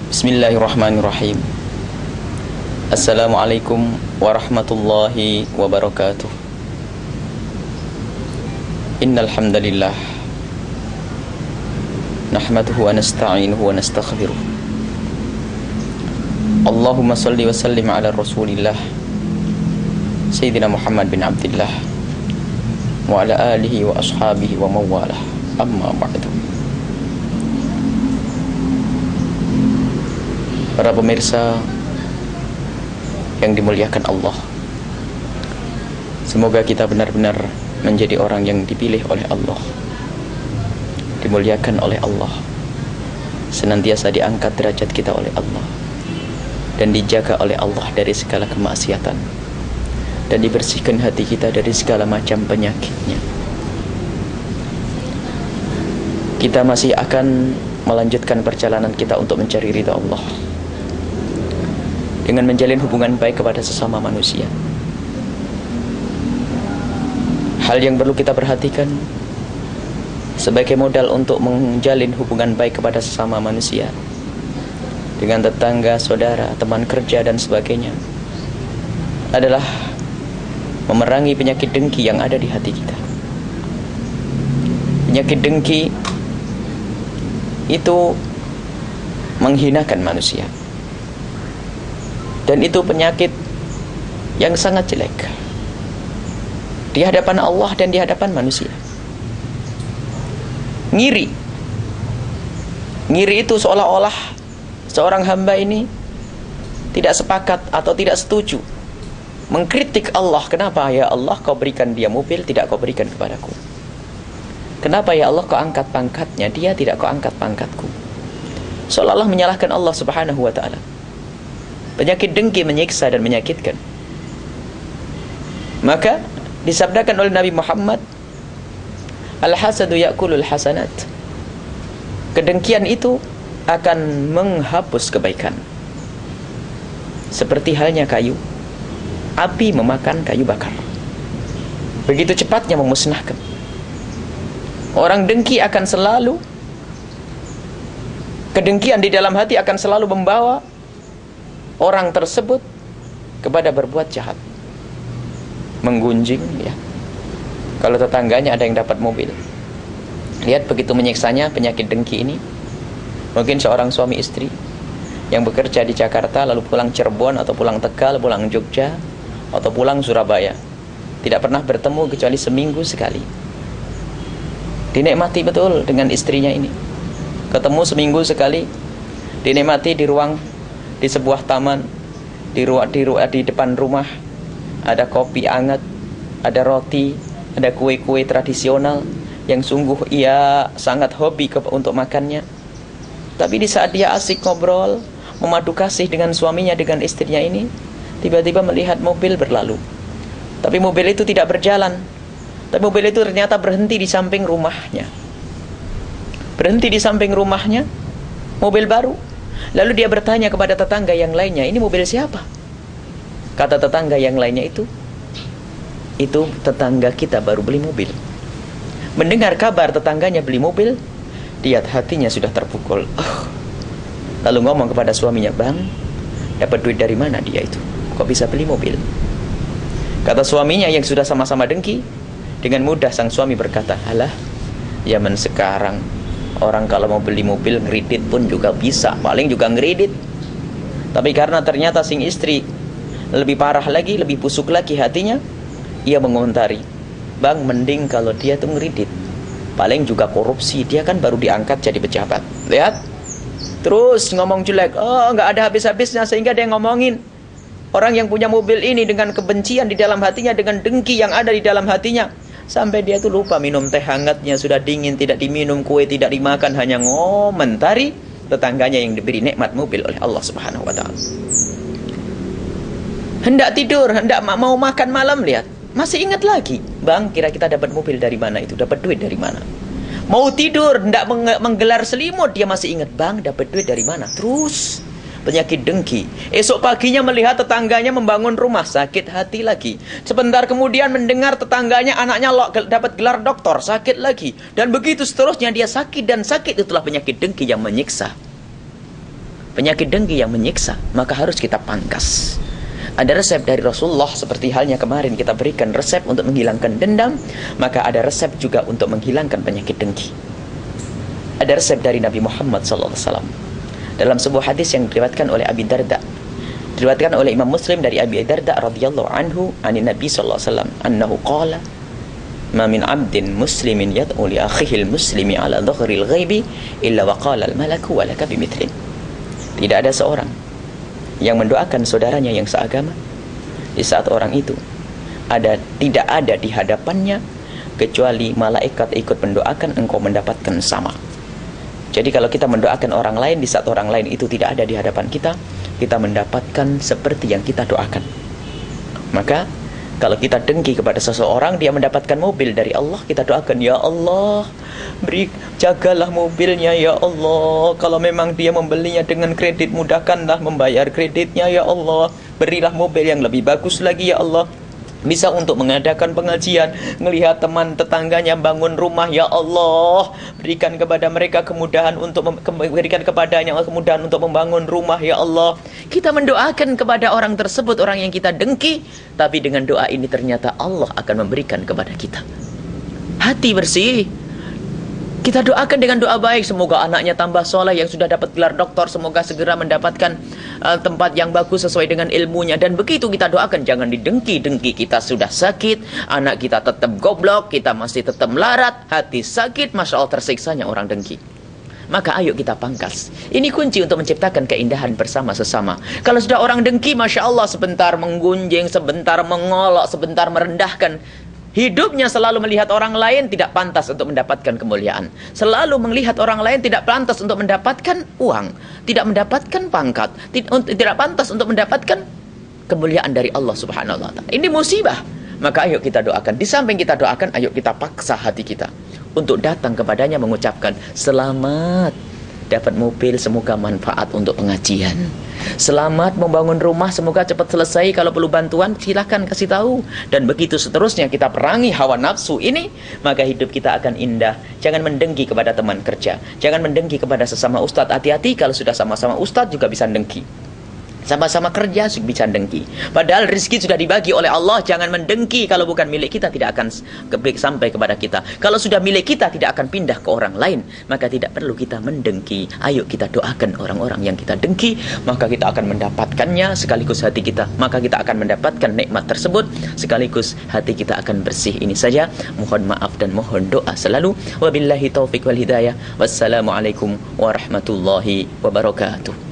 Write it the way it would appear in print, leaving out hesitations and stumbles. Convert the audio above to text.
Bismillahirrahmanirrahim. Assalamualaikum warahmatullahi wabarakatuh. Innal hamdalillah nahmaduhu wa nasta'inuhu wa nastaghfiruh. Allahumma shalli wa sallim ala Rasulillah Sayyidina Muhammad bin Abdillah wa ala alihi wa ashabihi wa mawalah. Amma ba'du. Para pemirsa yang dimuliakan Allah, semoga kita benar-benar menjadi orang yang dipilih oleh Allah, dimuliakan oleh Allah, senantiasa diangkat derajat kita oleh Allah, dan dijaga oleh Allah dari segala kemaksiatan, dan dibersihkan hati kita dari segala macam penyakitnya. Kita masih akan melanjutkan perjalanan kita untuk mencari ridha Allah dengan menjalin hubungan baik kepada sesama manusia. Hal yang perlu kita perhatikan sebagai modal untuk menjalin hubungan baik kepada sesama manusia, dengan tetangga, saudara, teman kerja dan sebagainya, adalah memerangi penyakit dengki yang ada di hati kita. Penyakit dengki itu menghinakan manusia, dan itu penyakit yang sangat jelek di hadapan Allah dan di hadapan manusia. Ngiri itu seolah-olah seorang hamba ini tidak sepakat atau tidak setuju, mengkritik Allah. Kenapa ya Allah kau berikan dia mobil, tidak kau berikan kepadaku? Kenapa ya Allah kau angkat pangkatnya, dia tidak kau angkat pangkatku? Seolah-olah menyalahkan Allah subhanahu wa ta'ala. Penyakit dengki menyiksa dan menyakitkan. Maka disabdakan oleh Nabi Muhammad, al-hasadu ya'kulul hasanat. Kedengkian itu akan menghapus kebaikan, seperti halnya kayu, api memakan kayu bakar, begitu cepatnya memusnahkan. Orang dengki akan selalu, kedengkian di dalam hati akan selalu membawa orang tersebut kepada berbuat jahat, menggunjing, ya. Kalau tetangganya ada yang dapat mobil, lihat begitu menyiksanya penyakit dengki ini. Mungkin seorang suami istri yang bekerja di Jakarta, lalu pulang Cirebon atau pulang Tegal, pulang Jogja atau pulang Surabaya, tidak pernah bertemu kecuali seminggu sekali. Dinikmati betul dengan istrinya ini, ketemu seminggu sekali, dinikmati di ruang, di sebuah taman, di depan rumah, ada kopi hangat, ada roti, ada kue-kue tradisional yang sungguh ia sangat hobi untuk makannya. Tapi di saat dia asik ngobrol, memadu kasih dengan suaminya, dengan istrinya ini, tiba-tiba melihat mobil berlalu. Tapi mobil itu tidak berjalan. Tapi mobil itu ternyata berhenti di samping rumahnya. Berhenti di samping rumahnya, mobil baru. Lalu dia bertanya kepada tetangga yang lainnya, ini mobil siapa? Kata tetangga yang lainnya, itu tetangga kita baru beli mobil. Mendengar kabar tetangganya beli mobil, dia hatinya sudah terpukul. Lalu ngomong kepada suaminya, bang, dapat duit dari mana dia itu? Kok bisa beli mobil? Kata suaminya yang sudah sama-sama dengki, dengan mudah sang suami berkata, alah, zaman sekarang orang kalau mau beli mobil ngeridit pun juga bisa, paling juga ngeridit. Tapi karena ternyata sing istri lebih parah lagi, lebih busuk lagi hatinya, ia mengomentari, bang, mending kalau dia tuh ngeridit, paling juga korupsi, dia kan baru diangkat jadi pejabat. Lihat, terus ngomong jelek, nggak ada habis-habisnya, sehingga dia ngomongin orang yang punya mobil ini dengan kebencian di dalam hatinya, dengan dengki yang ada di dalam hatinya, sampai dia tuh lupa minum teh hangatnya, sudah dingin, tidak diminum, kue tidak dimakan, hanya ngomentari tetangganya yang diberi nikmat mobil oleh Allah subhanahu wa ta'ala. Hendak tidur, hendak mau makan malam, lihat, masih ingat lagi, bang, kira kita dapat mobil dari mana itu, dapat duit dari mana? Mau tidur, hendak menggelar selimut, dia masih ingat, bang, dapat duit dari mana? Terus penyakit dengki. Esok paginya melihat tetangganya membangun rumah, sakit hati lagi. Sebentar kemudian mendengar tetangganya anaknya dapat gelar doktor, sakit lagi. Dan begitu seterusnya, dia sakit dan sakit. Itulah penyakit dengki yang menyiksa. penyakit dengki yang menyiksa, maka harus kita pangkas. Ada resep dari Rasulullah, seperti halnya kemarin kita berikan resep untuk menghilangkan dendam, maka ada resep juga untuk menghilangkan penyakit dengki. Ada resep dari Nabi Muhammad SAW dalam sebuah hadis yang diriwayatkan oleh Abi Darda, diriwayatkan oleh Imam Muslim dari Abi Darda radhiyallahu anhu anin Nabi sallallahu alaihi wasallam annahu qala ma min 'abdin muslimin yad'u li akhihi al-muslimi 'ala dhahril ghaibi illa wa qala al-malaku wa laka bimithlin. Tidak ada seorang yang mendoakan saudaranya yang seagama di saat orang itu tidak ada di hadapannya kecuali malaikat ikut mendoakan engkau mendapatkan sama. Jadi kalau kita mendoakan orang lain di saat orang lain itu tidak ada di hadapan kita, kita mendapatkan seperti yang kita doakan. Maka kalau kita dengki kepada seseorang, dia mendapatkan mobil dari Allah, kita doakan, ya Allah, jagalah mobilnya ya Allah. Kalau memang dia membelinya dengan kredit, mudahkanlah membayar kreditnya ya Allah. Berilah mobil yang lebih bagus lagi ya Allah. Bisa untuk mengadakan pengajian, melihat teman tetangganya bangun rumah ya Allah, berikan kepada mereka kemudahan untuk berikan kepadanya kemudahan untuk membangun rumah ya Allah. Kita mendoakan kepada orang tersebut, orang yang kita dengki, tapi dengan doa ini ternyata Allah akan memberikan kepada kita hati bersih. Kita doakan dengan doa baik, semoga anaknya tambah soleh, yang sudah dapat gelar doktor semoga segera mendapatkan tempat yang bagus sesuai dengan ilmunya. Dan begitu kita doakan, jangan didengki-dengki. Kita sudah sakit, anak kita tetap goblok, kita masih tetap melarat, hati sakit, masya Allah tersiksanya orang dengki. Maka ayo kita pangkas. Ini kunci untuk menciptakan keindahan bersama sesama. Kalau sudah orang dengki, masya Allah, sebentar menggunjing, sebentar mengolok, sebentar merendahkan, hidupnya selalu melihat orang lain tidak pantas untuk mendapatkan kemuliaan. Selalu melihat orang lain tidak pantas untuk mendapatkan uang, tidak mendapatkan pangkat, tidak pantas untuk mendapatkan kemuliaan dari Allah Subhanahu wa taala. Ini musibah. Maka ayo kita doakan. Di samping kita doakan, ayo kita paksa hati kita untuk datang kepadanya mengucapkan, selamat dapat mobil, semoga manfaat untuk pengajian. Selamat membangun rumah, semoga cepat selesai. Kalau perlu bantuan, silahkan kasih tahu. Dan begitu seterusnya, kita perangi hawa nafsu ini, maka hidup kita akan indah. Jangan mendengki kepada teman kerja, jangan mendengki kepada sesama ustadz. Hati-hati kalau sudah sama-sama ustadz juga bisa dengki. Sama-sama kerja bisa dengki. Padahal rezeki sudah dibagi oleh Allah. Jangan mendengki. Kalau bukan milik kita tidak akan sampai kepada kita. Kalau sudah milik kita tidak akan pindah ke orang lain. Maka tidak perlu kita mendengki. Ayo kita doakan orang-orang yang kita dengki, maka kita akan mendapatkannya sekaligus hati kita. Maka kita akan mendapatkan nikmat tersebut sekaligus hati kita akan bersih. Ini saja. Mohon maaf dan mohon doa selalu. Wabillahi taufiq wal hidayah. Wassalamualaikum warahmatullahi wabarakatuh.